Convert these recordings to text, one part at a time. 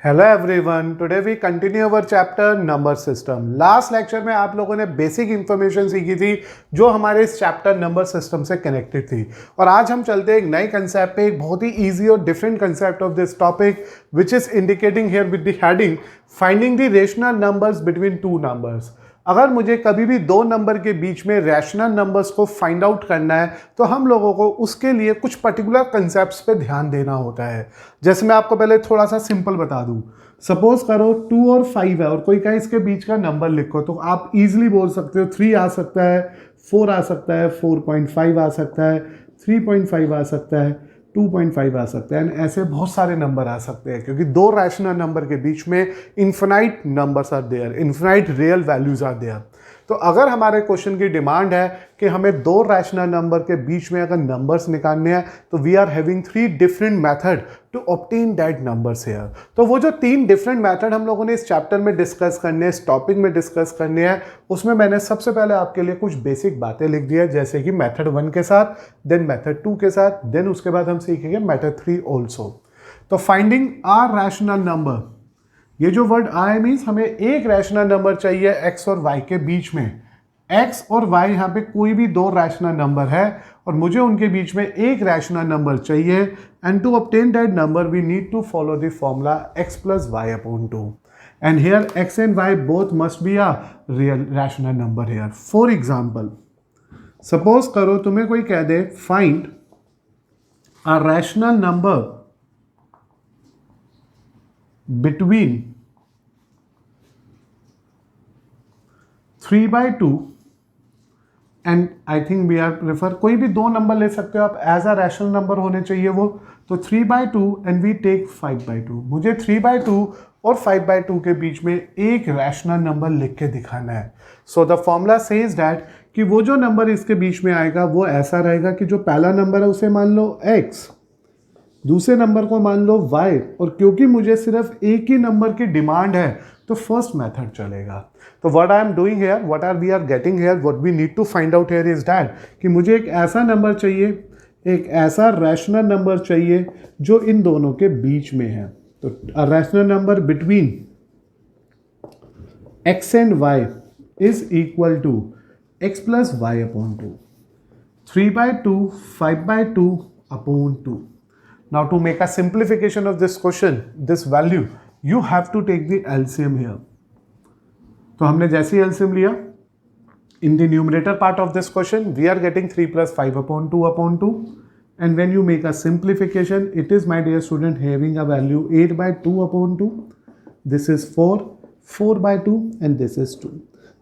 Hello everyone, today we continue our chapter number system. Last lecture में आप लोगों ने बेसिक इंफॉर्मेशन सीखी थी जो हमारे इस चैप्टर नंबर सिस्टम से कनेक्टेड थी, और आज हम चलते हैं एक नए कंसेप्ट पे, एक बहुत ही इजी और different concept of this topic which is indicating here with the heading finding the rational numbers between two numbers. अगर मुझे कभी भी दो नंबर के बीच में रैशनल नंबर्स को फाइंड आउट करना है तो हम लोगों को उसके लिए कुछ पर्टिकुलर कंसेप्ट्स पे ध्यान देना होता है। जैसे मैं आपको पहले थोड़ा सा सिंपल बता दूं, सपोज करो 2 और 5 है और कोई कहे इसके बीच का नंबर लिखो, तो आप इजीली बोल सकते हो 3 आ सकता है, 4 आ सकता है, 4.5 आ सकता है, 3.5 आ सकता है, 2.5 आ सकता है, एंड ऐसे बहुत सारे नंबर आ सकते हैं, क्योंकि दो रैशनल नंबर के बीच में infinite numbers are there, infinite real values are there. तो अगर हमारे क्वेश्चन की डिमांड है कि हमें दो रैशनल नंबर के बीच में अगर नंबर्स निकालने हैं तो we are having 3 different method to obtain that numbers here. तो वो जो 3 डिफरेंट मेथड हम लोगों ने इस चैप्टर में डिस्कस करने हैं, इस टॉपिक में डिस्कस करने हैं, उसमें मैंने सबसे पहले आपके लिए कुछ बेसिक बातें लिख दी है, जैसे कि मेथड 1 के साथ, देन मेथड 2 के साथ, देन उसके बाद हम सीखेंगे मेथड 3 ऑल्सो। तो फाइंडिंग आर रैशनल नंबर, ये जो वर्ड आई मीन्स हमें एक रैशनल नंबर चाहिए x और y के बीच में। x और y यहाँ पे कोई भी दो रैशनल नंबर है और मुझे उनके बीच में एक रैशनल नंबर चाहिए, and to obtain that number we need to follow the formula x plus y upon 2, and here x and y both must be a real rational number here. For example, suppose करो तुम्हें कोई कह दे find a rational number between 3/2 and I think we are prefer, कोई भी दो number ले सकते हो आप, एज अ रैशनल नंबर होने चाहिए वो। तो 3/2 एंड वी टेक 5/2। मुझे 3/2 और 5/2 के बीच में एक रैशनल नंबर लिख के दिखाना है। So the formula says that कि वो जो नंबर इसके बीच में आएगा वो ऐसा रहेगा कि जो पहला नंबर है उसे मान लो x, दूसरे नंबर को मान लो y, और क्योंकि मुझे सिर्फ एक ही नंबर की डिमांड है तो फर्स्ट मेथड चलेगा। तो what I am doing here, what are we are getting here, what we need to find out here is that कि मुझे एक ऐसा नंबर चाहिए, एक ऐसा रैशनल नंबर चाहिए जो इन दोनों के बीच में है। तो a rational number between x and y is equal to x plus y upon 2, 3/2, 5/2 upon 2. Now to make a simplification of this question, this value, you have to take the LCM here. तो हमने जैसे ही LCM लिया, in the numerator part of this question, we are getting 3 plus 5 upon 2 upon 2. And when you make a simplification, it is, my dear student, having a value 8/2 upon 2. This is 4, 4/2, and this is 2.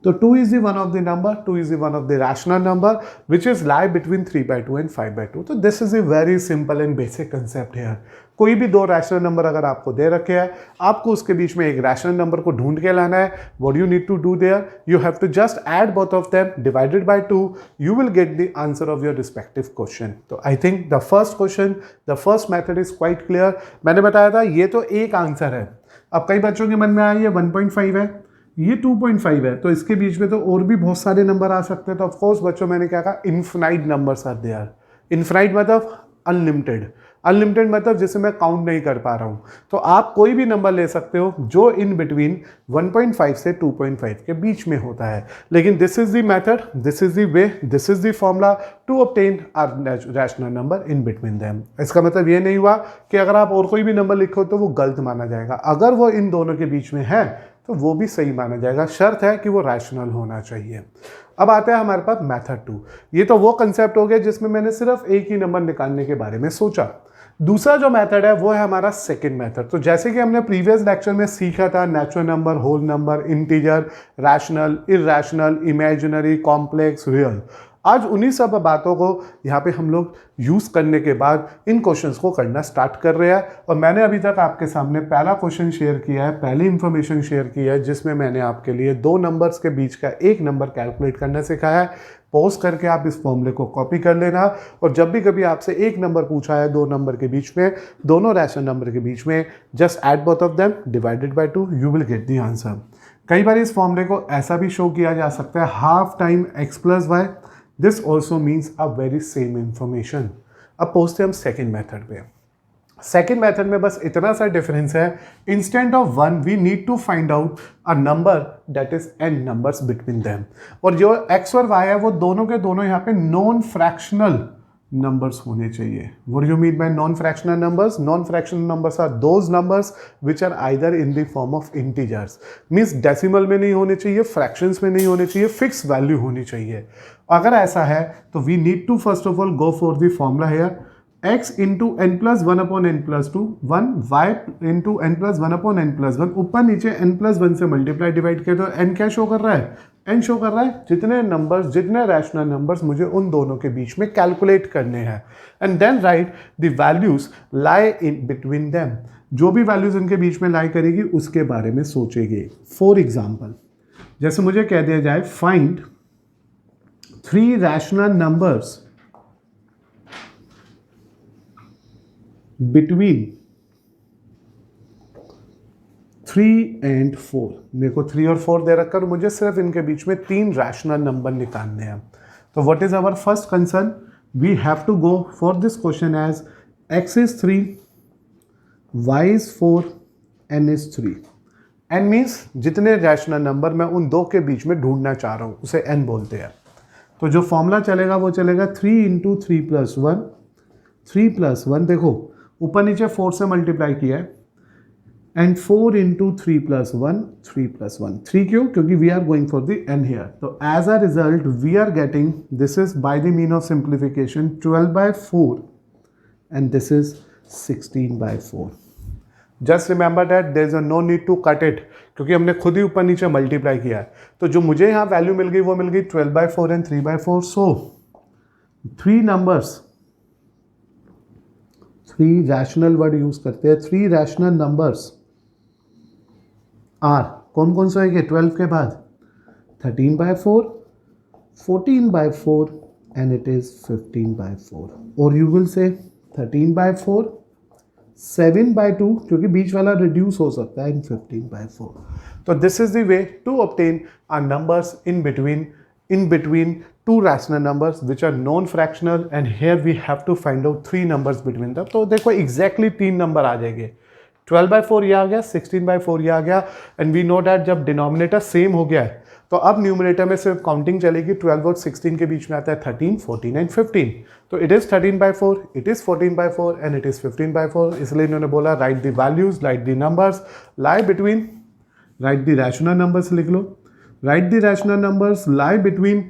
So 2 is the one of the number, 2 is the one of the rational number which is lie between 3/2 and 5/2. तो this is a very simple and basic concept here. कोई भी दो rational number अगर आपको दे रखे हैं, आपको उसके बीच में एक रैशनल नंबर को ढूंढ के लाना है। What you need to do there, you have to just add both of them divided by 2. You will get the answer of your respective question. तो I think the first question, the first method is quite clear. मैंने बताया था ये तो एक answer है। अब कई बच्चों के मन में आया ये 1.5 है, ये 2.5 है, तो इसके बीच में तो और भी बहुत सारे नंबर आ सकते हैं। तो ऑफकोर्स बच्चों मैंने क्या कहा, infinite numbers are there. Infinite मतलब अनलिमिटेड, अनलिमिटेड मतलब जिसे मैं काउंट नहीं कर पा रहा हूं। तो आप कोई भी नंबर ले सकते हो जो इन बिटवीन 1.5 से 2.5 के बीच में होता है। लेकिन this is the method, this is the way, this is the formula to obtain a rational number in between them. इसका मतलब ये नहीं हुआ कि अगर आप और कोई भी नंबर लिखो तो वो गलत माना जाएगा। अगर वो इन दोनों के बीच में है तो वो भी सही माना जाएगा, शर्त है कि वो रैशनल होना चाहिए। अब आता है हमारे पास मेथड 2। ये तो वो कंसेप्ट हो गया जिसमें मैंने सिर्फ एक ही नंबर निकालने के बारे में सोचा। दूसरा जो मेथड है वो है हमारा सेकंड मेथड। तो जैसे कि हमने प्रीवियस लेक्चर में सीखा था, natural number, whole number, integer, rational, irrational, imaginary, complex, real, आज उन्हीं सब बातों को यहाँ पे हम लोग यूज़ करने के बाद इन क्वेश्चंस को करना स्टार्ट कर रहे हैं। और मैंने अभी तक आपके सामने पहला क्वेश्चन शेयर किया है, पहली इंफॉर्मेशन शेयर की है, जिसमें मैंने आपके लिए दो नंबर्स के बीच का एक नंबर कैलकुलेट करना सिखाया है। पॉज करके आप इस फॉर्मूले को कॉपी कर लेना, और जब भी कभी आपसे एक नंबर पूछा है दो नंबर के बीच में, दोनों रैशनल नंबर के बीच में, just add both of them divided by 2, you will gate the answer. कई बार इस फॉर्मूले को ऐसा भी शो किया जा सकता है, half time x plus y. This also means a very same information. अब पहुंचते हम सेकेंड मेथड पे। सेकेंड मेथड में बस इतना सा डिफरेंस है, instant of 1 we need to find out a number that is n numbers between them, और जो x और y है वो दोनों के दोनों यहाँ पे नॉन फ्रैक्शनल numbers होने चाहिए. What do you mean by non-fractional numbers? Non-fractional numbers are those numbers which are either in the form of integers. Means decimal में नहीं होने चाहिए, fractions में नहीं होने चाहिए, fixed value होनी चाहिए. अगर ऐसा है तो we need to first of all go for the formula here. x into n plus 1 upon n plus 2, 1 y into n plus 1 upon n plus 1, ऊपर नीचे n plus 1 से मल्टीप्लाई डिवाइड किया तो n क्या शो कर रहा है? n show कर रहा है जितने नंबर्स, जितने रैशनल नंबर्स मुझे उन दोनों के बीच में कैलकुलेट करने हैं, and then write the values lie in between them. जो भी वैल्यूज इनके बीच में लाई करेगी उसके बारे में सोचेंगे. फॉर एग्जाम्पल, जैसे मुझे कह दिया जाए find 3 rational numbers between 3 and 4. मेरे को 3 और 4 दे रखा, मुझे सिर्फ इनके बीच में 3 रैशनल नंबर निकालने हैं. तो what is our first concern? We have to go for this question as x is 3, y is 4, n is 3. n means जितने रैशनल नंबर मैं उन दो के बीच में ढूंढना चाह रहा हूँ उसे n बोलते हैं. तो जो फॉर्मूला चलेगा वो चलेगा 3 into 3 plus 1, 3 plus 1, देखो ऊपर नीचे 4 से मल्टीप्लाई किया है, एंड 4 into 3 plus 1, 3 plus 1. 3 क्यों? क्योंकि we are going for the n here. तो as a result we are getting, this is by the mean of simplification 12/4 and this is 16/4. Just remember that there is no need to cut it, क्योंकि हमने खुद ही ऊपर नीचे multiply किया है. तो जो मुझे यहाँ वैल्यू मिल गई वो मिल गई 12/4 and 3/4. So 3 numbers, 3 rational word use करते हैं, 3 रैशनल नंबर्स आर, कौन कौन से होंगे 12 के बाद? 13/4, 14/4 एंड इट इज 15/4. और यू विल से 13/4, 7/2 क्योंकि बीच वाला रिड्यूस हो सकता है, एंड 15/4. तो this is the way to obtain are numbers in between two rational numbers which are non-fractional, and here we have to find out 3 numbers between them. तो देखो exactly 3 number आ जाएंगे. 12/4 ये आ गया, 16/4 ये आ गया, and we know that जब denominator same हो गया है तो अब न्यूमरेटर में सिर्फ काउंटिंग चलेगी. 12 और 16 के बीच में आता है 13, 14 एंड 15. तो it is 13/4, it is 14/4 and it is 15/4. इसलिए इन्होंने बोला write the values, write the numbers lie between, write the rational numbers लिख लो, write the rational numbers lie between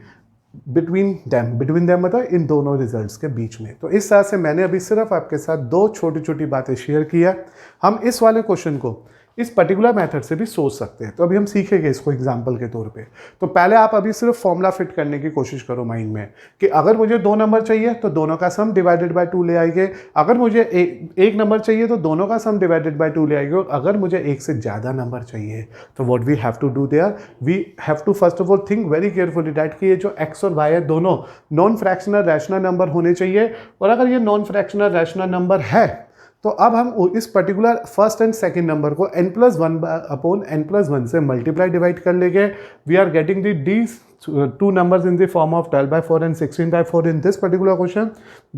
them मतलब इन दोनों रिजल्ट्स के बीच में. तो इस तरह से मैंने अभी सिर्फ आपके साथ 2 छोटी छोटी बातें शेयर किया. हम इस वाले क्वेश्चन को इस पर्टिकुलर मेथड से भी सोच सकते हैं. तो अभी हम सीखेंगे इसको एग्जाम्पल के तौर पे. तो पहले आप अभी सिर्फ फॉर्मूला फिट करने की कोशिश करो माइंड में कि अगर मुझे 2 नंबर चाहिए तो दोनों का सम डिवाइडेड बाय 2 ले आएंगे, अगर मुझे एक नंबर चाहिए तो दोनों का सम डिवाइडेड बाय 2 ले आएंगे, और अगर मुझे एक से ज़्यादा नंबर चाहिए तो what we have to do there, we have to first of all think very carefully that कि ये जो x और y है दोनों नॉन फ्रैक्शनल रैशनल नंबर होने चाहिए. और अगर ये नॉन फ्रैक्शनल रैशनल नंबर है तो अब हम इस particular first and second number को n+1/n+1 से मल्टीप्लाई डिवाइड कर लेंगे. We are getting these 2 numbers in the form of 12/4 and 16/4 in this particular question.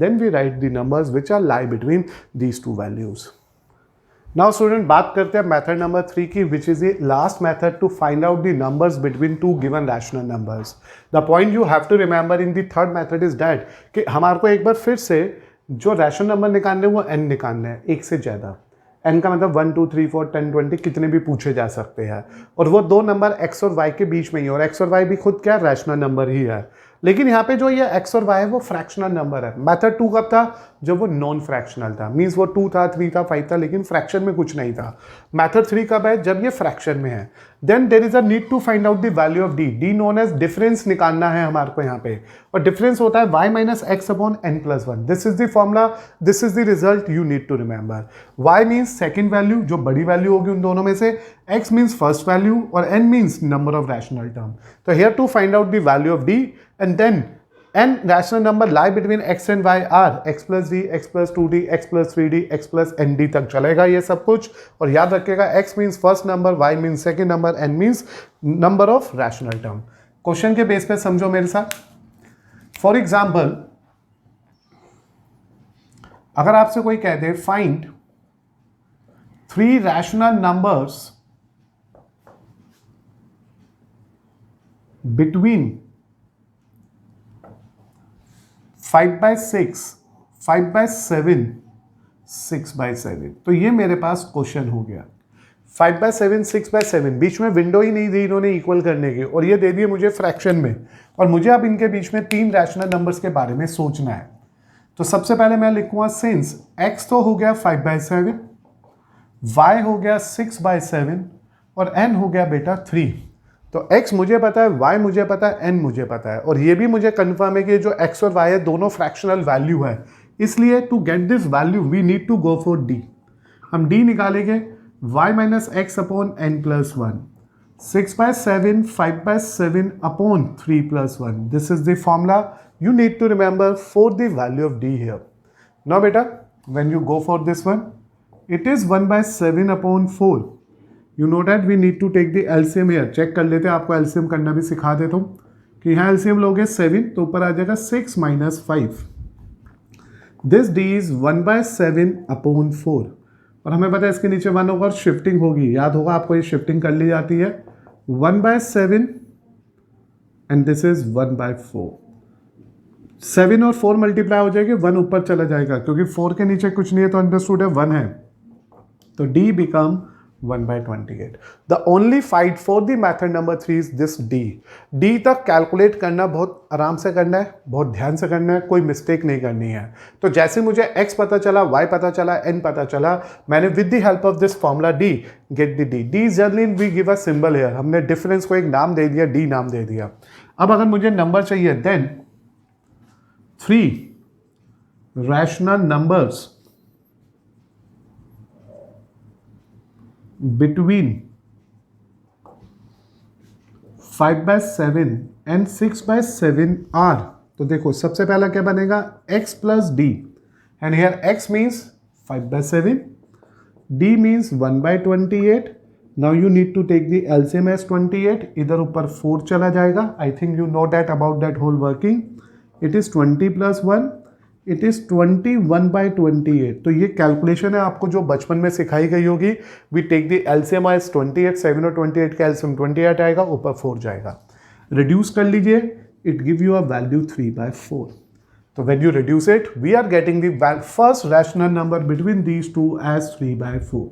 Then we write the numbers which are lie between these 2 values. Now student, बात करते हैं method number 3 की, which is the last method to find out the numbers between 2 given rational numbers. The point you have to remember in the third method is that कि हमारे को एक बार फिर से जो रैशनल नंबर निकालने वो n निकालने हैं, एक से ज़्यादा. n का मतलब 1 2 3 4 10 20 कितने भी पूछे जा सकते हैं, और वो 2 नंबर x और y के बीच में ही, और x और y भी खुद क्या रैशनल नंबर ही है. लेकिन यहाँ पे जो ये x और y है वो फ्रैक्शनल नंबर है. मेथड 2 कब था? जब वो नॉन फ्रैक्शनल था, मीन्स वो 2 था, 3 था, 5 था, लेकिन फ्रैक्शन में कुछ नहीं था. मेथड 3 कब है? जब ये फ्रैक्शन में है. Then there is a need to find out the value of d. d known as difference निकालना है हमारे को यहाँ पे, और डिफरेंस होता है y - x/n+1. This is the formula, this is the result you need to remember. y means second value, जो बड़ी वैल्यू होगी उन दोनों में से, x मीन्स फर्स्ट वैल्यू, और n means number of rational term. तो here to find out the value of d, and then n rational number lie between x and y are x plus d, x plus 2d, x plus 3d, x plus nd तक चलेगा ये सब कुछ. और याद रखिएगा x means first number, y means second number, n means number of rational term. Question के base पे समझो मेरे साथ. फॉर एग्जाम्पल, अगर आपसे कोई कह दे फाइंड 3 rational numbers between 5/6, 5/7, 6/7। तो ये मेरे पास क्वेश्चन हो गया। 5/7, 6/7, बीच में विंडो ही नहीं दी इन्होंने इक्वल करने की, और ये दे दिए मुझे फ्रैक्शन में, और मुझे अब इनके बीच में 3 रैशनल नंबर्स के बारे में सोचना है। तो सबसे पहले मैं लिखूंगा सिंस x तो हो गया 5/7, y हो गया 6/7 और n हो गया बेटा 3। तो x मुझे पता है, y मुझे पता है, n मुझे पता है, और ये भी मुझे कंफर्म है कि जो x और y है दोनों फ्रैक्शनल वैल्यू है, इसलिए to get this value we need to go for d। हम d निकालेंगे y minus x upon n plus 1, 6/7, 5/7 अपॉन 3 plus 1। This is the formula you need to remember for the value of d here. Now beta, when you go for this one, it is 1/7 upon 4. You know that we need to take the LCM here. Check कर लेते हैं, आपको LCM करना भी सिखा देता हूँ कि यहाँ LCM लोगे 7 तो ऊपर आ जाएगा 6 minus 5. This d is 1/7 upon 4. और हमें पता है इसके नीचे 1 होगा और शिफ्टिंग होगी, याद होगा आपको, ये शिफ्टिंग कर ली जाती है। 1/7 and this is 1/4. 7 और 4 मल्टीप्लाई हो जाएगी, 1 ऊपर चला जाएगा, क्योंकि 4 के नीचे कुछ नहीं है तो अंडरस्टूड है 1 है, तो d become 1/28। The only fight for the method number 3 is this d। d तक कैलकुलेट करना बहुत आराम से करना है, बहुत ध्यान से करना है, कोई मिस्टेक नहीं करनी है। तो जैसे मुझे x पता चला, y पता चला, n पता चला, मैंने with the help of this formula d get the d। d generally we give a symbol here, हमने डिफरेंस को एक नाम दे दिया, d नाम दे दिया। अब अगर मुझे नंबर चाहिए, then 3 rational numbers between 5/7 and 6/7 are, तो देखो सबसे पहला क्या बनेगा, x plus d, and here x means 5/7, d means 1/28. Now you need to take the LCM as 28, इधर ऊपर 4 चला जाएगा। I think you know that about that whole working. It is 20 plus 1, it is 21/28। तो ये calculation है आपको जो बचपन में सिखाई गई होगी। We take the LCM as 28, 7 और 28 का एलसीएम 28 आएगा, ऊपर 4 जाएगा, रिड्यूस कर लीजिए, it give you a value 3/4। तो when you reduce it, we are getting the first rational number between these two as 3/4।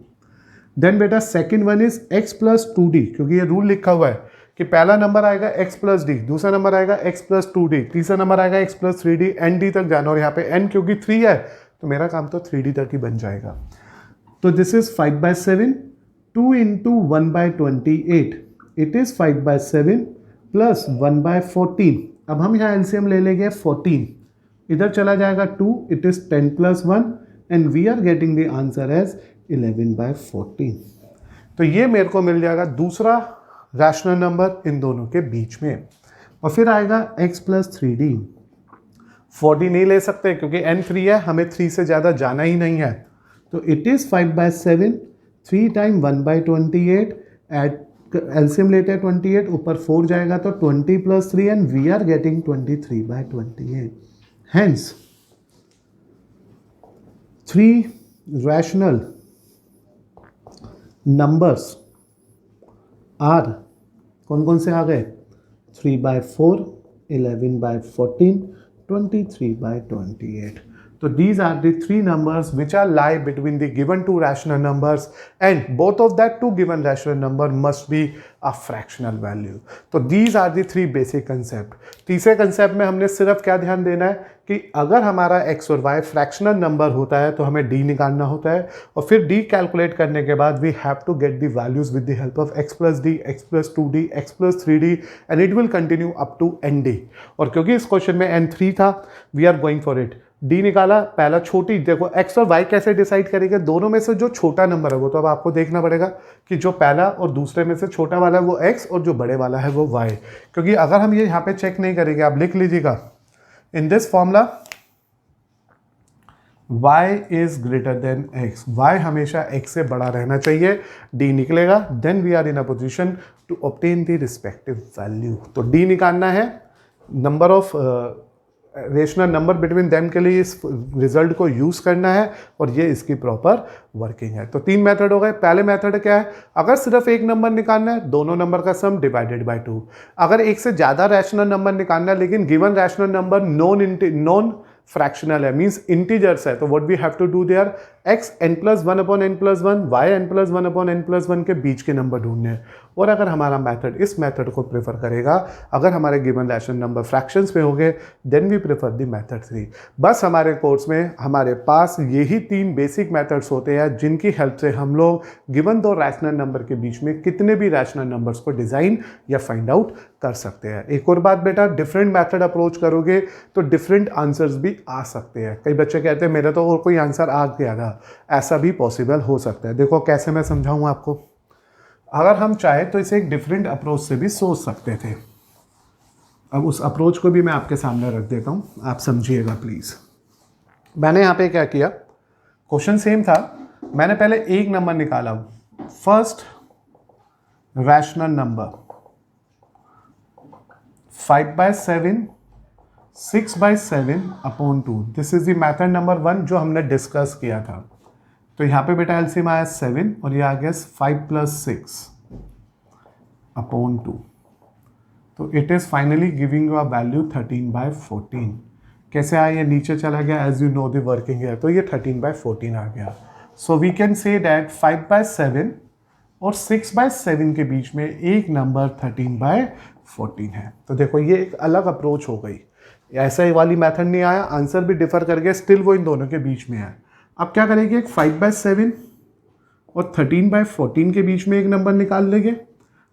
Then बेटा second one is x plus 2d, क्योंकि ये रूल लिखा हुआ है कि पहला नंबर आएगा x plus d, दूसरा नंबर आएगा x plus 2d, तीसरा नंबर आएगा x plus 3d, nd तक जाना, और यहाँ पे n क्योंकि 3 है तो मेरा काम तो 3d तक ही बन जाएगा। तो this is 5/7, 2 into 1/28, it is 5/7 plus 1/14। अब हम यहाँ एलसीएम ले लेंगे 14, इधर चला जाएगा 2, it is 10 plus 1 and we are getting the answer as 11/14। तो ये मेरे को मिल जाएगा दूसरा रैशनल नंबर इन दोनों के बीच में। और फिर आएगा x plus 3d। 4d नहीं ले सकते क्योंकि n 3 है, हमें 3 से ज़्यादा जाना ही नहीं है, तो it is 5/7, 3 time 1/28, at LCM लेते हैं 28, ऊपर 4 जाएगा तो 20 plus 3 and we are getting 23/28। Hence 3 rational numbers are, कौन कौन से आ गए, 3/4, 11/14, 23/28। So these are the 3 numbers which are lie between the given 2 rational numbers, and both of that 2 given rational number must be a fractional value. तो these are the 3 basic concept। तीसरे concept में हमने सिर्फ क्या ध्यान देना है कि अगर हमारा x और y फ्रैक्शनल नंबर होता है तो हमें d निकालना होता है, और फिर d कैलकुलेट करने के बाद we have to get the values with the help of x plus d, x plus 2d, x plus 3d and it will continue up to nd। और क्योंकि इस क्वेश्चन में n 3 था, we are going for it. D निकाला, पहला छोटी, देखो x और y कैसे डिसाइड करेंगे, दोनों में से जो छोटा नंबर है वो तो अब आपको देखना पड़ेगा कि जो पहला और दूसरे में से छोटा वाला है वो x और जो बड़े वाला है वो y। क्योंकि अगर हम ये यहाँ पे चेक नहीं करेंगे, आप लिख लीजिएगा in this formula y is greater than x, y हमेशा x से बड़ा रहना चाहिए, d निकलेगा, then we are in a position to obtain the respective value. तो d निकालना है, number of rational number between them के लिए इस रिजल्ट को यूज़ करना है और ये इसकी प्रॉपर वर्किंग है। तो 3 मेथड हो गए। पहले मेथड क्या है, अगर सिर्फ एक नंबर निकालना है, दोनों नंबर का सम डिवाइडेड बाय 2। अगर एक से ज़्यादा रैशनल नंबर निकालना है लेकिन given rational number non fractional है, मीन्स इंटीजर्स है, तो what we have to do there, x n plus one upon n plus one, y n plus one upon n plus one के बीच के number ढूंढने हैं। और अगर हमारा मेथड इस मेथड को प्रेफर करेगा, अगर हमारे गिवन रैशनल नंबर फ्रैक्शंस में हो गए, then we prefer the method 3। बस हमारे कोर्स में हमारे पास यही 3 बेसिक मेथड्स होते हैं जिनकी हेल्प से हम लोग गिवन 2 रैशनल नंबर के बीच में कितने भी रैशनल नंबर्स को डिज़ाइन या फाइंड आउट कर सकते हैं। एक और बात बेटा, डिफरेंट मेथड अप्रोच करोगे तो डिफरेंट आंसर्स भी आ सकते हैं। कई बच्चे कहते हैं मेरा तो और कोई आंसर आ गया था, ऐसा भी पॉसिबल हो सकता है। देखो कैसे मैं समझाऊं आपको। अगर हम चाहे तो इसे एक डिफरेंट अप्रोच से भी सोच सकते थे। अब उस अप्रोच को भी मैं आपके सामने रख देता हूं, आप समझिएगा प्लीज़। मैंने यहाँ पे क्या किया, क्वेश्चन सेम था, मैंने पहले एक नंबर निकाला, first rational number 5/7 6/7 upon 2। This is the method number 1 जो हमने डिस्कस किया था। तो यहाँ पे बेटा एलसीएम आया 7 और ये आ गया 5 + 6 अपॉन 2। तो it is finally giving you a value 13/14। कैसे आया, ये नीचे चला गया, as you know the working है, तो ये 13/14 आ गया। So we can say that 5/7 और 6/7 के बीच में एक नंबर 13/14 है। तो देखो ये एक अलग अप्रोच हो गई, ऐसा ही वाली मेथड नहीं आया, आंसर भी डिफर कर गया, स्टिल वो इन दोनों के बीच में है। अब क्या करेंगे, एक 5/7 और 13/14 के बीच में एक नंबर निकाल लेंगे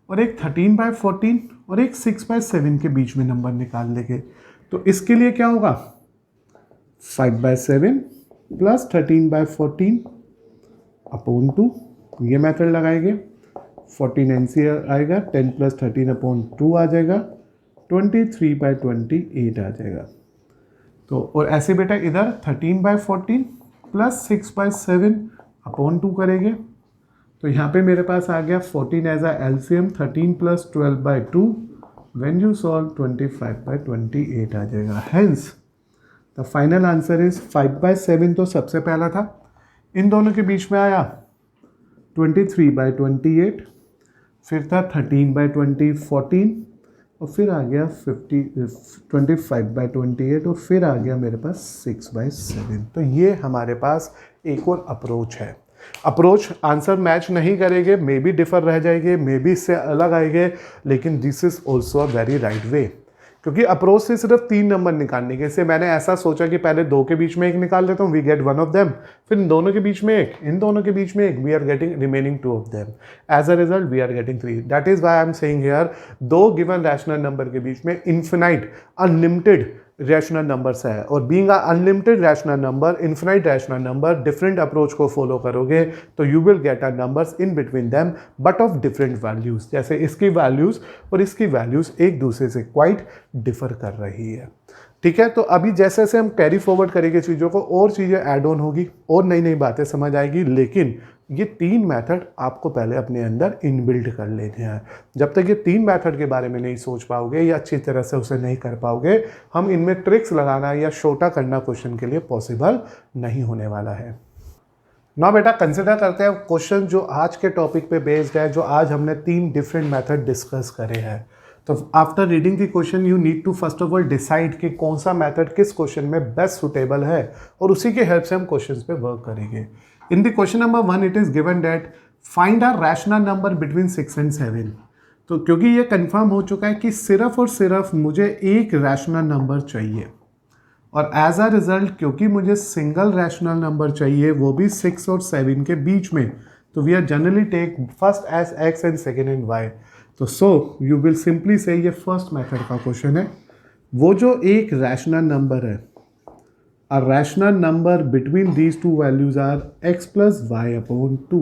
और एक 13/14 और एक 6/7 के बीच में नंबर निकाल लेंगे। तो इसके लिए क्या होगा, 5/7 + 13/14 अपॉन 2, ये मेथड लगाएंगे। 14 NC आएगा, 10 + 13 अपॉन 2 आ जाएगा, 23/28 आ जाएगा। तो और ऐसे बेटा इधर 13/14 + 6/7 अपॉन 2 करेंगे। तो यहाँ पे मेरे पास आ गया 14 as a LCM, 13 + 12/2, when you solve 25/28 आ जाएगा। Hence the final answer is 5/7 तो सबसे पहला था, इन दोनों के बीच में आया 23/28, फिर था 13/20 और फिर आ गया 25/28 और फिर आ गया मेरे पास 6/7। तो ये हमारे पास एक और अप्रोच है। अप्रोच आंसर मैच नहीं करेंगे, मे बी डिफर रह जाएंगे, मे बी इससे अलग आएंगे, लेकिन this is also a very right way, क्योंकि अप्रोच से सिर्फ 3 नंबर निकालने के से मैंने ऐसा सोचा कि पहले 2 के बीच में एक निकाल देता हूँ, वी गेट 1 ऑफ देम, फिर इन दोनों के बीच में एक, इन दोनों के बीच में एक, we are getting remaining 2 of them, as a result we are getting 3। That is why I am saying here, 2 given rational number के बीच में इन्फिनाइट अनलिमिटेड रैशनल नंबर्स है, और being a unlimited rational number, infinite rational number, different approach को follow करोगे तो you will get a numbers in between them but of different values. जैसे इसकी वैल्यूज और इसकी वैल्यूज एक दूसरे से क्वाइट डिफर कर रही है। ठीक है, तो अभी जैसे जैसे हम कैरी फॉरवर्ड करेंगे चीज़ों को, और चीज़ें ऐड ऑन होगी और नई नई बातें समझ आएगी, लेकिन ये 3 मेथड आपको पहले अपने अंदर इनबिल्ट कर लेने हैं। जब तक ये 3 मेथड के बारे में नहीं सोच पाओगे या अच्छी तरह से उसे नहीं कर पाओगे, हम इनमें ट्रिक्स लगाना या छोटा करना क्वेश्चन के लिए पॉसिबल नहीं होने वाला है। ना बेटा कंसिडर करते हैं क्वेश्चन जो आज के टॉपिक पे बेस्ड है, जो आज हमने 3 डिफरेंट मेथड डिस्कस करे हैं। तो after reading the question you need to first of all decide कि कौन सा मेथड किस क्वेश्चन में बेस्ट सुटेबल है, और उसी के हेल्प से हम क्वेश्चंस पे वर्क करेंगे। In the question number 1 it is given that find a rational number between 6 and 7। तो क्योंकि ये कंफर्म हो चुका है कि सिर्फ और सिर्फ मुझे एक रैशनल नंबर चाहिए, और एज अ रिजल्ट क्योंकि मुझे सिंगल रैशनल नंबर चाहिए वो भी 6 और 7 के बीच में, तो we are generally take first as x and second and y। तो सो यू विल सिंपली से, ये फर्स्ट मेथड का क्वेश्चन है, वो जो एक रैशनल नंबर है, a rational number between these two values are x plus y upon 2,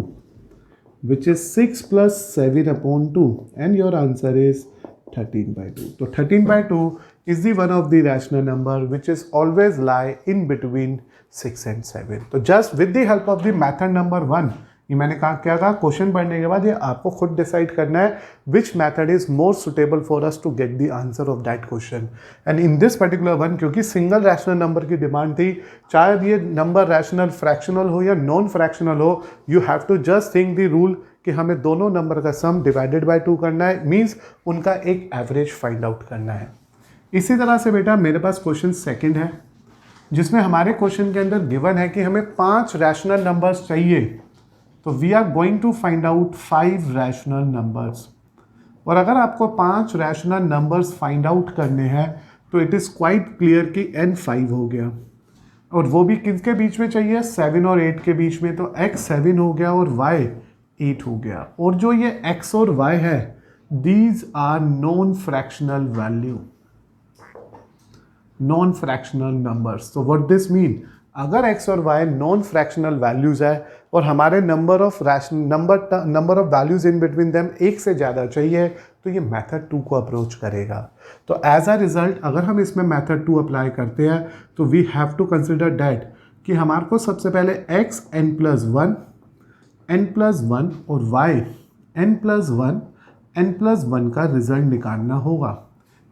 which is 6 plus 7 upon 2, and your answer is 13/2. So 13/2 is the one of the rational number which is always lie in between 6 and 7. So just with the help of the method number 1, ये मैंने कहा क्या कहा, question पढ़ने के बाद ये आपको खुद डिसाइड करना है which method is more suitable for us to get the answer of that question. And in this particular one, क्योंकि सिंगल रैशनल नंबर की डिमांड थी, चाहे ये नंबर रैशनल फ्रैक्शनल हो या नॉन फ्रैक्शनल हो, you have to just think the rule कि हमें दोनों नंबर का सम डिवाइडेड बाय 2 करना है, मीन्स उनका एक एवरेज फाइंड आउट करना है। इसी तरह से बेटा मेरे पास क्वेश्चन सेकंड है, जिसमें हमारे क्वेश्चन के अंदर गिवन है कि हमें 5 रैशनल नंबर्स चाहिए। तो we are going to find out 5 rational numbers. और अगर आपको 5 रैशनल नंबर्स फाइंड आउट करने हैं तो इट इज़ क्वाइट क्लियर कि n 5 हो गया, और वो भी किसके बीच में चाहिए, 7 और 8 के बीच में। तो x 7 हो गया और y 8 हो गया। और जो ये x और y है, these are non fractional value, non fractional numbers. तो व्हाट दिस मीन, अगर x और y नॉन फ्रैक्शनल वैल्यूज है और हमारे number of values in between them एक से ज़्यादा चाहिए, तो ये मेथड 2 को अप्रोच करेगा। तो एज अ रिजल्ट अगर हम इसमें मेथड 2 अप्लाई करते हैं तो we have to consider that कि हमारे को सबसे पहले x n+1 और y n+1 का रिजल्ट निकालना होगा।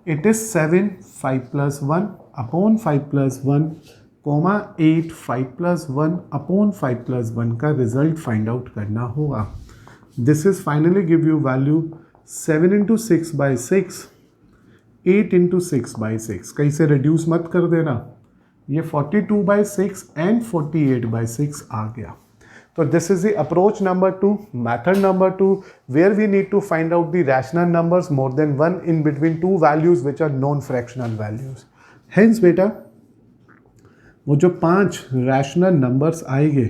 It is 7 5+1 upon 5+1 comma 8 5+1 upon 5+1 का रिजल्ट फाइंड आउट करना होगा। This is finally give you value 7 × 6/6, 8 × 6/6। कहीं से रिड्यूस मत कर देना, ये 42/6 एंड 48/6 आ गया। So this is the approach number 2, method number 2, where we need to find out the rational numbers more than one in between two values which are non-fractional values. Hence बेटा वो जो 5 rational numbers आएंगे,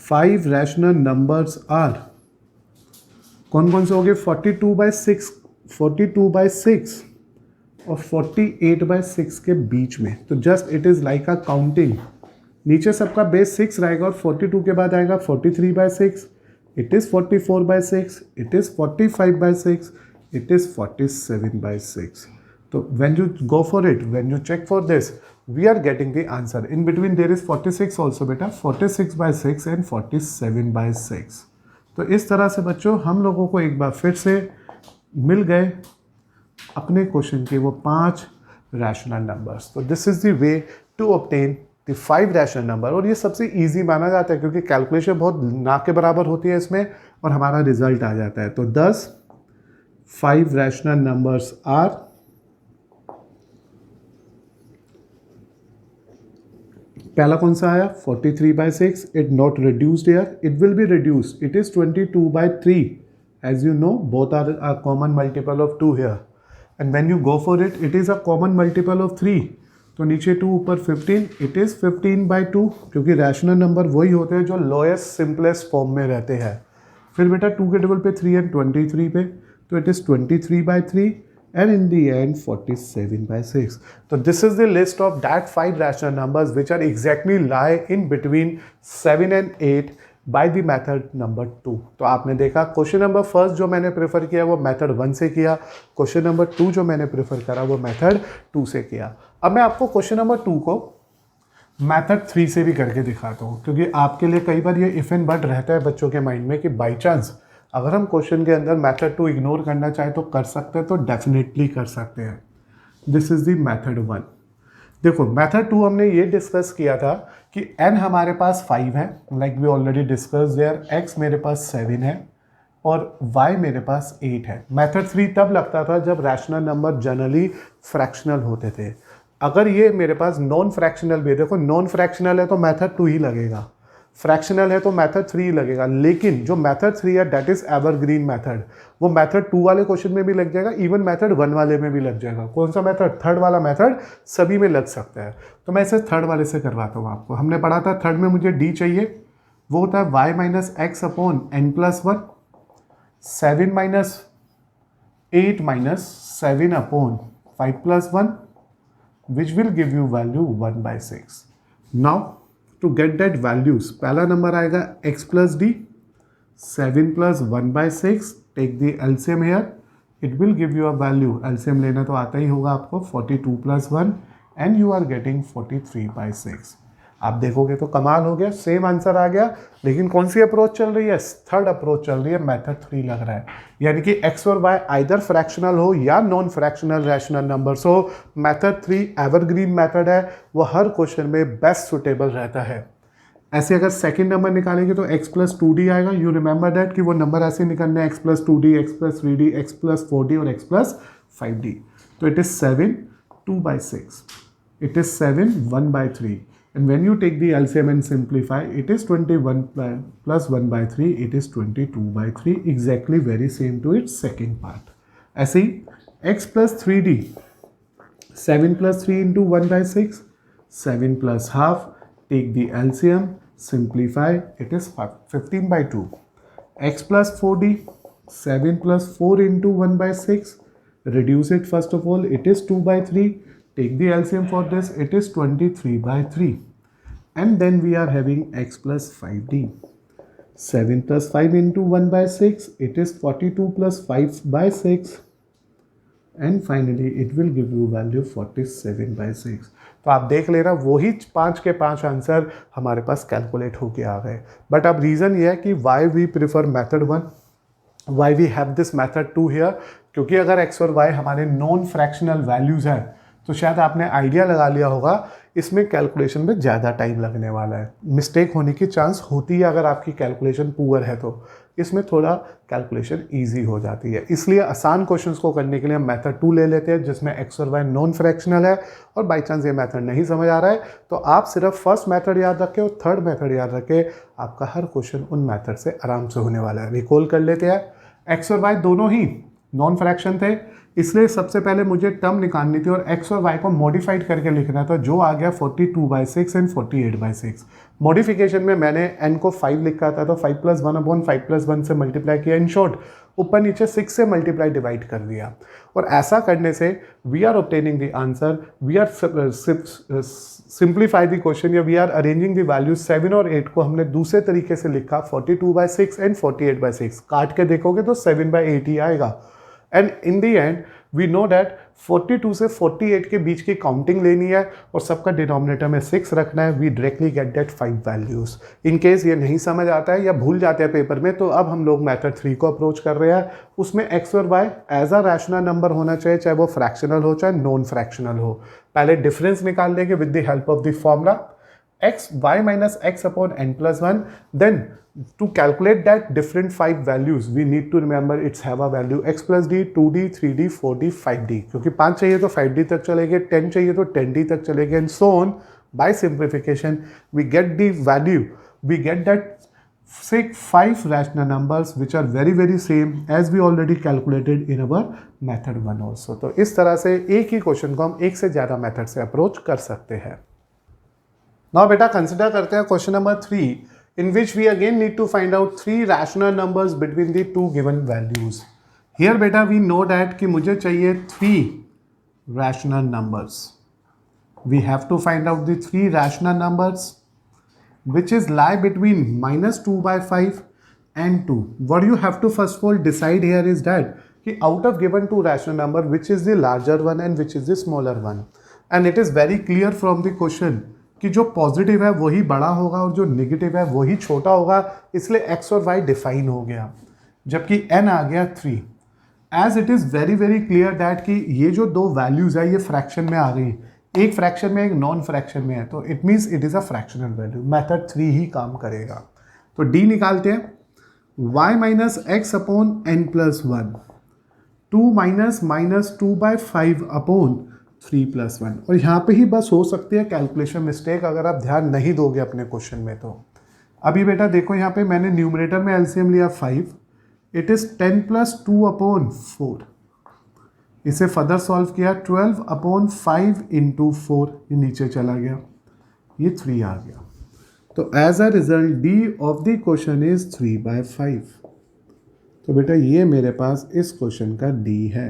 5 rational numbers are कौन कौन से हो गए, 42/6 और 48/6 के बीच में। तो just it is like a counting, नीचे सबका बेस 6 रहेगा और 42 के बाद आएगा 43/6, it is 44/6, it is 45/6, it is 47/6। तो when you go for it, when you check for this, we are getting the answer. In between there is 46 also बेटा, 46/6 and 47/6। तो इस तरह से बच्चों हम लोगों को एक बार फिर से मिल गए अपने क्वेश्चन के वो 5 रैशनल नंबर्स। तो this is the way to obtain the 5 rational number. और ये सबसे इजी माना जाता है क्योंकि कैलकुलेशन बहुत ना के बराबर होती है इसमें और हमारा रिजल्ट आ जाता है। तो 5 रैशनल नंबर्स आर, पहला कौन सा आया 43/6, it not reduced here, it will be reduced, it is 22/3, as you know both are a common multiple of 2 here, and when you go for it, it is a common multiple of 3। तो नीचे 2 ऊपर 15, it is 15/2, क्योंकि rational number वही होते हैं जो lowest simplest form में रहते हैं। फिर बेटा 2 के टेबल पे 3 एंड 23 पे, तो it is 23/3 and in the end 47/6। तो this is the list of that 5 rational numbers which are exactly lie in between 7 and 8 by the method number 2। तो आपने देखा क्वेश्चन नंबर फर्स्ट जो मैंने प्रेफर किया वो मेथड 1 से किया, क्वेश्चन नंबर 2 जो मैंने प्रेफर करा वो मेथड 2 से किया। अब मैं आपको क्वेश्चन नंबर 2 को मेथड 3 से भी करके दिखाता हूँ, क्योंकि आपके लिए कई बार ये इफ एंड बट रहता है बच्चों के माइंड में कि बाई चांस अगर हम क्वेश्चन के अंदर मेथड 2 इग्नोर करना चाहे तो कर सकते हैं, तो डेफिनेटली कर सकते हैं। This is the method 1। देखो मेथड 2 हमने ये डिस्कस किया था कि n हमारे पास 5 है, like we already discuss there, x मेरे पास 7 है और y मेरे पास 8 है। मेथड 3 तब लगता था जब रैशनल नंबर जनरली फ्रैक्शनल होते थे। अगर ये मेरे पास नॉन फ्रैक्शनल भी है, देखो नॉन फ्रैक्शनल है तो मेथड 2 ही लगेगा, फ्रैक्शनल है तो मेथड 3 लगेगा। लेकिन जो मेथड 3 है दैट इज एवरग्रीन मेथड, वो मेथड 2 वाले क्वेश्चन में भी लग जाएगा, इवन मेथड 1 वाले में भी लग जाएगा। कौन सा मेथड, थर्ड वाला मेथड सभी में लग सकता है। तो मैं इसे थर्ड वाले से करवाता हूँ आपको। हमने पढ़ा था थर्ड में मुझे d चाहिए, वो होता है y - x upon n+1, 7 - 8 - 7 upon 5+1, which will give you value 1/6. Now to get that values, पहला नंबर आएगा x + d, 7 + 1/6, take the LCM here, it will give you a value, LCM लेना तो आता ही होगा आपको, 42 + 1 and you are getting 43/6. आप देखोगे तो कमाल हो गया, सेम आंसर आ गया। लेकिन कौन सी अप्रोच चल रही है? थर्ड अप्रोच चल रही है, मेथड 3 लग रहा है। यानी कि एक्स और वाई आइदर फ्रैक्शनल हो या नॉन फ्रैक्शनल रैशनल नंबर्स हो, मेथड 3 एवरग्रीन मेथड है, वो हर क्वेश्चन में बेस्ट सुटेबल रहता है। ऐसे अगर सेकंड नंबर निकालेंगे तो x प्लस 2d आएगा। यू रिमेंबर दैट कि वो नंबर ऐसे निकलने हैं, x plus 2d, x plus 3d, x plus 4d और x प्लस 5d। तो it is 7 2/6, it is 7 1/3, and when you take the LCM and simplify, it is 21 plus 1/3, it is 22/3, exactly very same to its second part. ऐसे ही x plus 3d, 7 plus 3 into 1/6, 7 plus half, take the LCM, simplify, it is 15/2. X plus 4d, 7 plus 4 into 1/6, reduce it first of all, it is 2/3. Take the LCM for this, it is 23/3. And then we are having x plus 5d. 7 plus 5 into 1/6, it is 42 plus 5/6. And finally, it will give you value 47/6. तो आप देख लेना, वही 5 के 5 answer हमारे पास calculate होके आ गए। But अब रीज़न ये है कि why we prefer method 1, why we have this method 2 here, क्योंकि अगर एक्स और वाई हमारे नॉन फ्रैक्शनल वैल्यूज़ हैं तो शायद आपने आइडिया लगा लिया होगा इसमें कैलकुलेशन में ज़्यादा टाइम लगने वाला है, मिस्टेक होने की चांस होती है अगर आपकी कैलकुलेशन पुअर है तो। इसमें थोड़ा कैलकुलेशन इजी हो जाती है, इसलिए आसान क्वेश्चंस को करने के लिए हम मेथड 2 ले लेते हैं जिसमें एक्स और वाई नॉन फ्रैक्शनल है। और बाई चांस ये मेथड नहीं समझ आ रहा है तो आप सिर्फ फर्स्ट मेथड याद रखें और थर्ड मेथड याद रखें, आपका हर क्वेश्चन उन मेथड से आराम से होने वाला है। रिकॉल कर लेते हैं, एक्स और वाई दोनों ही नॉन फ्रैक्शन थे, इसलिए सबसे पहले मुझे टर्म निकालनी थी और x और y को मॉडिफाइड करके लिखना था, जो आ गया 42/6 एंड 48/6। मॉडिफिकेशन में मैंने n को 5 लिखा था तो 5 + 1/5 + 1 से मल्टीप्लाई किया, इन शॉर्ट ऊपर नीचे 6 से मल्टीप्लाई डिवाइड कर दिया। और ऐसा करने से we are obtaining the answer, we are simplify the question, या we are arranging the values 7 और 8 को हमने दूसरे तरीके से लिखा 42/6 एंड 48/6। काट के देखोगे तो 7/8 ही आएगा। And in the end we know that 42 से 48 के बीच की काउंटिंग लेनी है और सबका डिनोमिनेटर में 6 रखना है। We directly get that 5 values. In case ये नहीं समझ आता है या भूल जाते हैं पेपर में, तो अब हम लोग मेथड 3 को अप्रोच कर रहे हैं। उसमें एक्स और y as a rational number होना चाहिए, चाहे वो फ्रैक्शनल हो चाहे नॉन फ्रैक्शनल हो। पहले डिफरेंस निकाल लेंगे with the help of the formula x y minus x upon n plus 1. Then to calculate that different 5 values we need to remember it's have a value x plus d, 2d, 3d, 4d, 5d, क्योंकि 5 चाहिए तो 5d तक चलेंगे, 10 चाहिए तो 10d तक चलेंगे, and so on. By simplification we get the value, we get that 5 rational numbers which are very very same as we already calculated in our method 1 also. तो इस तरह से एक ही क्वेश्चन को हम एक से ज़्यादा मेथड से अप्रोच कर सकते हैं। नाउ बेटा कंसिडर करते हैं question number 3, in which we again need to find out 3 rational numbers between the 2 given values. Here बेटा we know that कि मुझे चाहिए 3 rational numbers. We have to find out the 3 rational numbers which is lie between -2/5 and 2. What you have to first of all decide here is that कि out of given 2 rational number which is the larger one and which is the smaller one. And it is very clear from the question कि जो positive है वही बड़ा होगा और जो negative है वही छोटा होगा, इसलिए x और y डिफाइन हो गया, जबकि n आ गया 3। As it is very very clear that कि ये जो दो वैल्यूज़ है ये फ्रैक्शन में आ गई, एक फ्रैक्शन में एक नॉन फ्रैक्शन में है, तो it means it is a fractional value. Method 3 ही काम करेगा। तो d निकालते हैं, y minus x upon n plus 1, 2 minus -2/5 upon 3 + 1। और यहाँ पे ही बस हो सकती है कैलकुलेशन मिस्टेक अगर आप ध्यान नहीं दोगे अपने क्वेश्चन में। तो अभी बेटा देखो यहाँ पे मैंने न्यूमरेटर में एलसीएम लिया 5, इट इज़ 10 + 2 अपॉन 4। इसे फर्दर सॉल्व किया 12 अपॉन 5 × 4, ये नीचे चला गया, ये 3 आ गया। तो as a result d of the question is 3/5। तो बेटा ये मेरे पास इस क्वेश्चन का डी है।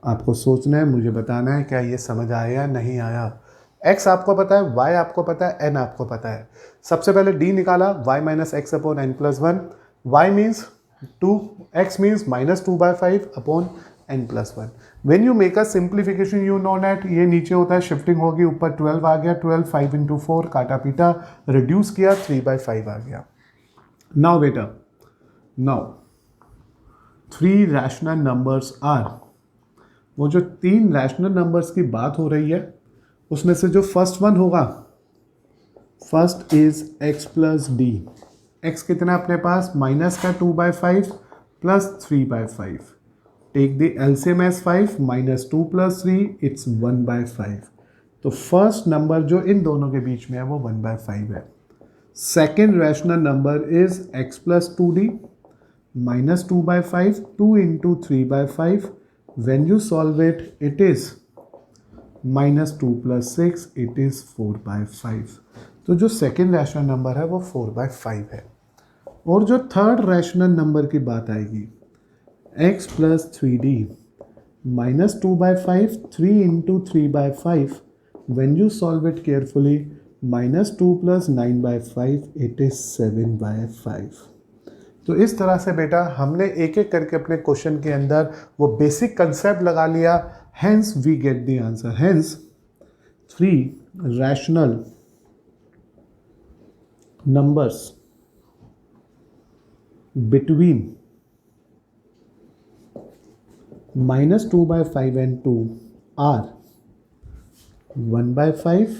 आपको सोचना है, मुझे बताना है क्या ये समझ आया या नहीं आया। x आपको पता है, y आपको पता है, n आपको पता है। सबसे पहले d निकाला, y minus x upon n plus 1, y means 2, x means -2/5 upon n plus 1। When you make a simplification, you know that ये नीचे होता है शिफ्टिंग होगी, ऊपर 12 आ गया, 12 5 into 4 काटा पीटा रिड्यूस किया 3/5 आ गया. नाउ बेटा, नाउ 3 रैशनल नंबर्स आर, वो जो 3 रैशनल नंबर्स की बात हो रही है उसमें से जो फर्स्ट वन होगा, first is x plus d. x कितना अपने पास, माइनस का 2/5 plus 3/5. Take the LCM as 5, minus 2 plus 3, it's 1/5. तो फर्स्ट नंबर जो इन दोनों के बीच में है वो 1/5 है. Second rational number is x plus 2d minus 2/5, 2 into 3/5. When you solve it, it is minus 2 plus 6, it is 4/5. तो जो सेकेंड रैशनल नंबर है वो 4/5 है. और जो थर्ड रैशनल नंबर की बात आएगी, x plus 3d minus 2/5, 3 into 3/5. When you solve it carefully, minus 2 plus 9/5, it is 7/5. तो इस तरह से बेटा हमने एक एक करके अपने क्वेश्चन के अंदर वो बेसिक कंसेप्ट लगा लिया. Hence we get the answer. Hence 3 rational numbers between minus 2/5 and 2 are 1/5,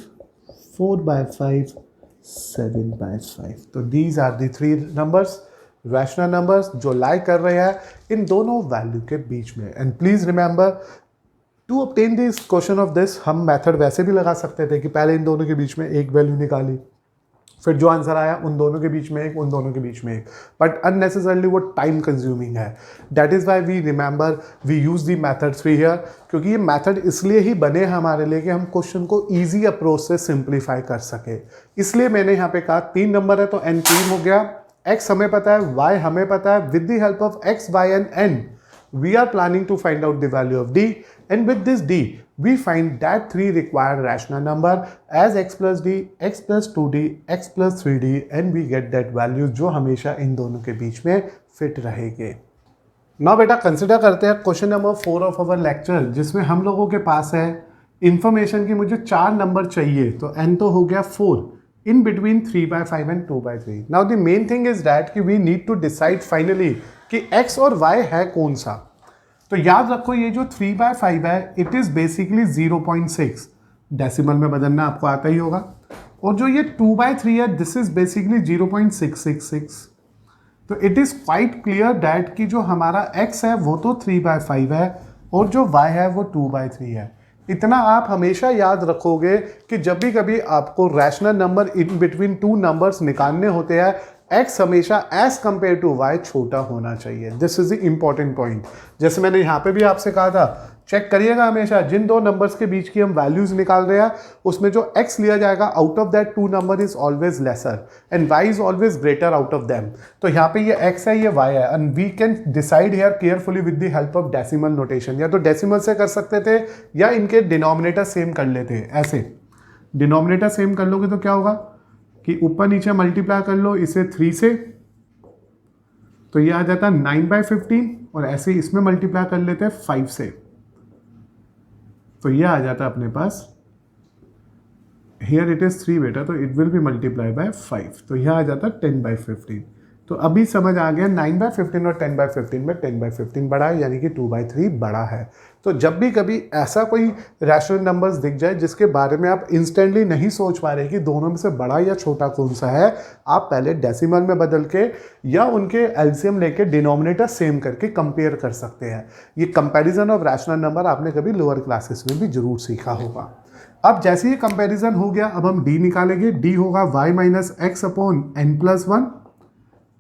4/5, 7/5. तो these are the 3 numbers, rational numbers जो लाई कर रहे हैं इन दोनों वैल्यू के बीच में. And please remember to obtain this question of this, हम मेथड वैसे भी लगा सकते थे कि पहले इन दोनों के बीच में एक वैल्यू निकाली, फिर जो आंसर आया उन दोनों के बीच में एक, उन दोनों के बीच में एक, बट अननेसेसरली वो टाइम कंज्यूमिंग है. That is why we remember we use the method 3 here, क्योंकि ये मैथड इसलिए ही बने हमारे लिए कि हम क्वेश्चन को ईजी अप्रोच से सिंप्लीफाई कर सके. इसलिए मैंने यहाँ पे कहा 3 नंबर है तो n 3 हो गया, x हमें पता है, y हमें पता है. With the help of x, y and n we are planning to find out the value of d, and with this d we find that 3 required rational number as x plus d, x plus 2d, x plus 3d, and we get that value जो हमेशा इन दोनों के बीच में fit रहेंगे. Now बेटा consider करते हैं question number 4 of our lecture, जिसमें हम लोगों के पास है इंफॉर्मेशन की मुझे 4 नंबर चाहिए. तो n तो हो गया 4 in between 3/5 and 2/3. Now the main thing is that कि we need to decide finally कि x और y है कौन सा. तो याद रखो ये जो 3/5 है इट इज बेसिकली 0.6, डेसिमल में बदलना आपको आता ही होगा. और जो ये 2/3 है दिस इज बेसिकली 0.666. तो it is quite clear that कि जो हमारा x है वो तो 3/5 है और जो y है वो 2/3 है. इतना आप हमेशा याद रखोगे कि जब भी कभी आपको rational number in between 2 numbers निकालने होते हैं, x हमेशा एज कंपेयर टू y छोटा होना चाहिए. This is the important point. जैसे मैंने यहाँ पे भी आपसे कहा था, चेक करिएगा हमेशा जिन 2 नंबर्स के बीच की हम वैल्यूज निकाल रहे हैं उसमें जो x लिया जाएगा out of that 2 number is always lesser and y is always greater out of them. तो यहाँ पे ये x है ये y है and we can decide here carefully with the help of decimal notation. या तो डेसिमल से कर सकते थे या इनके डिनोमिनेटर सेम कर लेते. ऐसे डिनोमिनेटर सेम कर लोगे तो क्या होगा कि ऊपर नीचे मल्टीप्लाई कर लो इसे 3 से, तो ये आ जाता है 9/15 और ऐसे इसमें मल्टीप्लाई कर लेते हैं 5 से, तो ये आ जाता है अपने पास हियर इट इज 3 बेटा, तो it will B multiply by 5, तो यह आ जाता है 10/15. तो अभी समझ आ गया 9/15 और 10/15 में 10/15 बड़ा है यानी कि 2/3 बड़ा है. तो जब भी कभी ऐसा कोई रैशनल नंबर्स दिख जाए जिसके बारे में आप इंस्टेंटली नहीं सोच पा रहे कि दोनों में से बड़ा या छोटा कौन सा है, आप पहले डेसिमल में बदल के या उनके एलसीएम लेके डिनोमिनेटर सेम करके कंपेयर कर सकते हैं. ये कंपैरिजन ऑफ रैशनल नंबर आपने कभी लोअर क्लासेस में भी जरूर सीखा होगा. अब जैसे ही कंपैरिजन हो गया अब हम d निकालेंगे. d होगा y minus x upon n plus 1,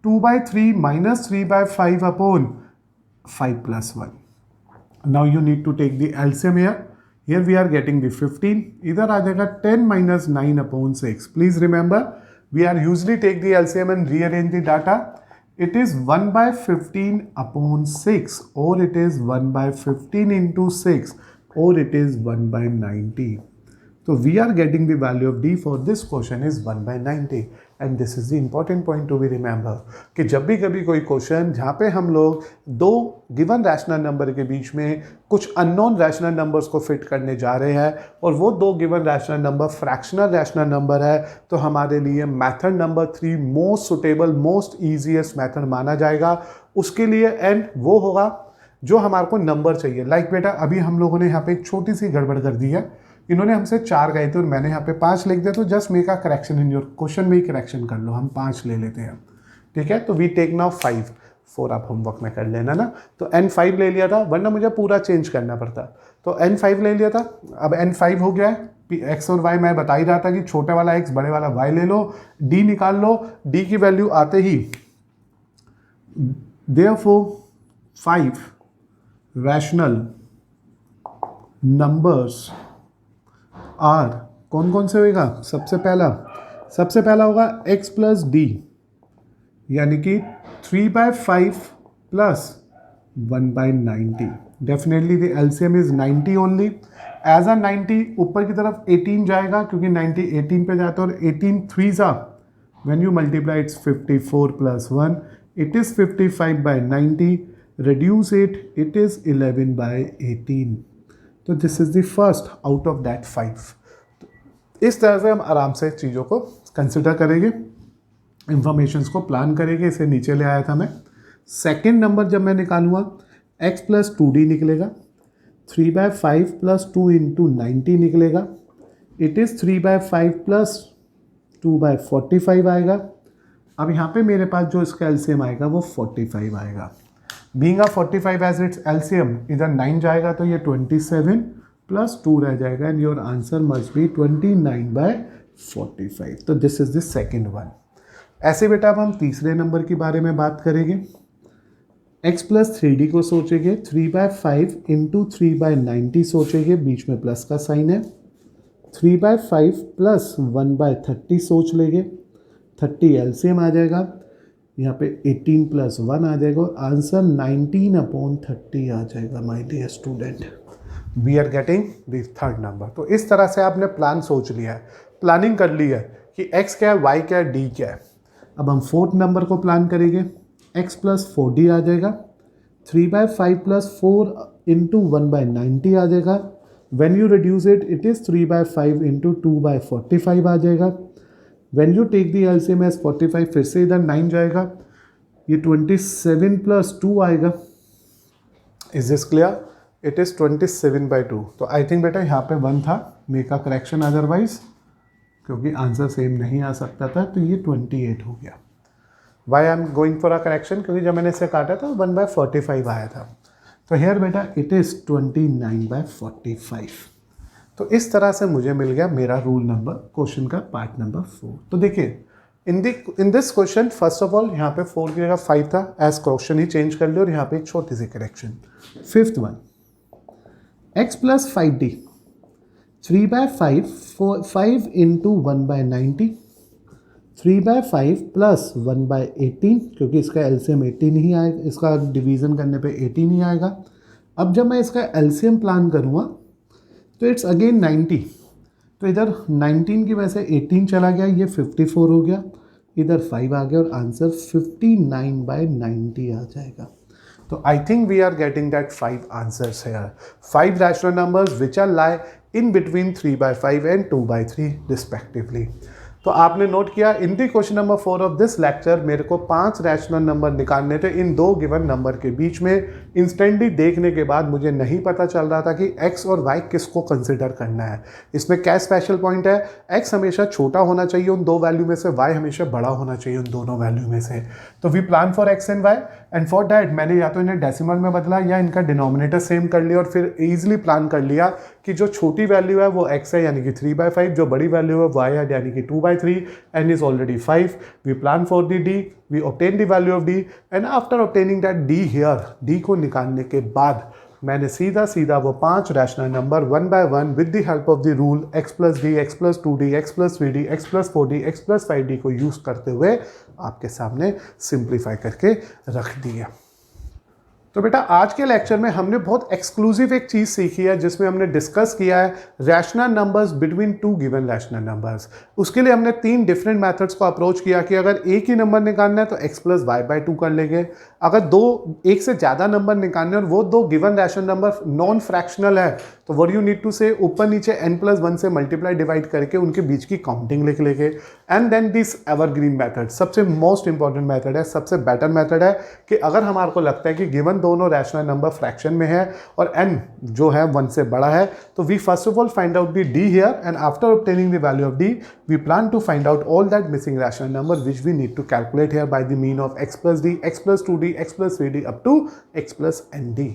2/3 minus 3/5 upon 5 plus 1. Now you need to take the LCM here. Here we are getting the 15. इधर आ जाएगा 10 minus 9 upon 6. Please remember, we are usually take the LCM and rearrange the data. It is 1/15 upon 6 or it is 1/15 into 6 or it is 1/90. तो we are getting the value of d for this question is 1/90 and this is the important point to be remember कि जब भी कभी कोई question जहाँ पे हम लोग दो गिवन रैशनल नंबर के बीच में कुछ अननोन रैशनल नंबर्स को फिट करने जा रहे हैं और वो दो given rational number fractional rational number है, तो हमारे लिए method number 3 most suitable most easiest method माना जाएगा। उसके लिए एंड वो होगा जो हमारे को नंबर चाहिए। लाइक बेटा अभी हम लोगों ने यहाँ पे एक छोटी सी गड़बड़ कर दी है, इन्होंने हमसे 4 गए थे और मैंने यहाँ पे 5 लिख दिया, तो just make a correction in your question में ही करेक्शन कर लो, हम 5 ले लेते हैं, ठीक है। तो वी टेक नाउ 5, 4 आप होमवर्क में कर लेना ना। तो n5 ले लिया था, वरना मुझे पूरा चेंज करना पड़ता। तो n5 ले लिया था, अब n5 हो गया है। x और y मैं बता ही रहा था कि छोटे वाला x बड़े वाला y ले लो, d निकाल लो, d की वैल्यू आते ही therefore 5 रैशनल नंबर्स आर, कौन कौन से होगा? सबसे पहला होगा x प्लस डी, यानी कि 3/5 plus 1/90। Definitely the LCM is 90 only. As a 90 ऊपर की तरफ 18 जाएगा क्योंकि 90 18 पे जाता है और 18 3 सा when you multiply it's 54 plus 1 it is 55/90। reduce it is 11/18। तो this is the first out of that 5। इस तरह से हम आराम से चीज़ों को कंसिडर करेंगे, इंफॉर्मेशंस को प्लान करेंगे। इसे नीचे ले आया था मैं। सेकेंड नंबर जब मैं निकालूंगा x प्लस 2d निकलेगा, 3/5 प्लस 2 इंटू 90 निकलेगा, इट इज़ 3/5 प्लस 2/45 आएगा। अब यहाँ पे मेरे पास जो इसका एलसीएम आएगा वो 45 आएगा। बीइंग 45 एज इट्स एलसीएम, इधर 9 जाएगा तो ये 27 प्लस 2 रह जाएगा and your answer must be 29/45। तो this is the second one. ऐसे बेटा अब हम तीसरे नंबर के बारे में बात करेंगे। x प्लस 3d को सोचेंगे, 3/5 इंटू 3/90 सोचेंगे, बीच में प्लस का साइन है, 3/5 प्लस 1/30 सोच लेंगे, 30 एलसीएम आ जाएगा, यहाँ पे 18 प्लस 1 आ जाएगा और आंसर 19/30 आ जाएगा my dear student. We are getting the third number. तो इस तरह से आपने प्लान सोच लिया है, प्लानिंग कर ली है कि x क्या है, y क्या है, d क्या है। अब हम फोर्थ नंबर को प्लान करेंगे। x प्लस 4d आ जाएगा, 3/5 प्लस 4 इंटू 1/90 आ जाएगा। When you reduce it it is 3/5 into 2/45 आ जाएगा। When you take the LCM as 45, फिर से इधर 9 जाएगा, ये 27 प्लस 2 आएगा। Is this clear? It is 27/2। तो आई थिंक बेटा यहाँ पे 1 था, मेक अ करेक्शन अदरवाइज, क्योंकि आंसर सेम नहीं आ सकता था, तो ये 28 हो गया। Why I am going for a correction? क्योंकि जब मैंने इसे काटा था 1/45 आया था। तो हेयर बेटा इट इज़ 29/45। तो इस तरह से मुझे मिल गया मेरा रूल नंबर क्वेश्चन का पार्ट नंबर 4। तो देखिए in this question first of all यहाँ पे 4 की जगह 5 था, एज क्वेश्चन ही चेंज कर लिया और यहाँ पे एक छोटी सी correction. Fifth one, x plus 5d, 3/5 5 into 1/90, 3/5 plus 1/18, क्योंकि इसका एलसीएम 18 ही आएगा, इसका डिवीज़न करने पे 18 ही आएगा। अब जब मैं इसका एलसीएम प्लान करूँगा तो इट्स अगेन 90, तो इधर 19 की वजह से 18 चला गया, ये 54 हो गया, इधर 5 आ गया और आंसर 59/90 आ जाएगा। तो I think we are getting that 5 answers here, 5 rational numbers which are lie in between 3/5 and 2/3 respectively. तो आपने नोट किया in the question number 4 of this lecture मेरे को 5 रैशनल नंबर निकालने थे इन दो गिवन नंबर के बीच में। इंस्टेंटली देखने के बाद मुझे नहीं पता चल रहा था कि x और y किसको कंसिडर करना है। इसमें क्या स्पेशल पॉइंट है, x हमेशा छोटा होना चाहिए उन दो वैल्यू में से, y हमेशा बड़ा होना चाहिए उन दोनों वैल्यू में से। तो we plan for x and y and for that मैंने या तो इन्हें डेसिमल में बदला या इनका डिनोमिनेटर सेम कर लिया और फिर ईजिली प्लान कर लिया कि जो छोटी वैल्यू है वो x है यानी कि 3/5, जो बड़ी वैल्यू है y है यानी कि 2/3 and is already 5. We plan for the d, we obtain the value of d and after obtaining that d here, d को निकालने के बाद मैंने सीधा वो 5 rational number 1 by 1 with the help of the rule x plus d, x plus 2d, x plus 3d, x plus 4d, x plus 5d को use करते हुए आपके सामने सिंप्लीफाई करके रख दिया। तो बेटा आज के लेक्चर में हमने बहुत एक्सक्लूसिव एक चीज सीखी है जिसमें हमने डिस्कस किया है rational numbers between two given rational numbers. उसके लिए हमने 3 डिफरेंट मेथड्स को अप्रोच किया कि अगर एक ही नंबर निकालना है तो x plus y by two कर लेंगे, अगर एक से ज़्यादा नंबर निकालने और वो 2 given rational number non fractional है तो व्हाट यू नीड टू से ऊपर नीचे n+1 से मल्टीप्लाई डिवाइड करके उनके बीच की काउंटिंग लिख लेंगे। And then this evergreen method सबसे मोस्ट इंपॉर्टेंट मेथड है, सबसे बेटर मेथड है कि अगर हमारे को लगता है कि गिवन दोनों रैशनल नंबर फ्रैक्शन में है और n जो है 1 से बड़ा है तो we first of all find out the d here and after obtaining the value of d we plan to find out all that missing rational number which we need to calculate here by the mean of x plus d, x plus 2d, x plus 3d up to x plus nd।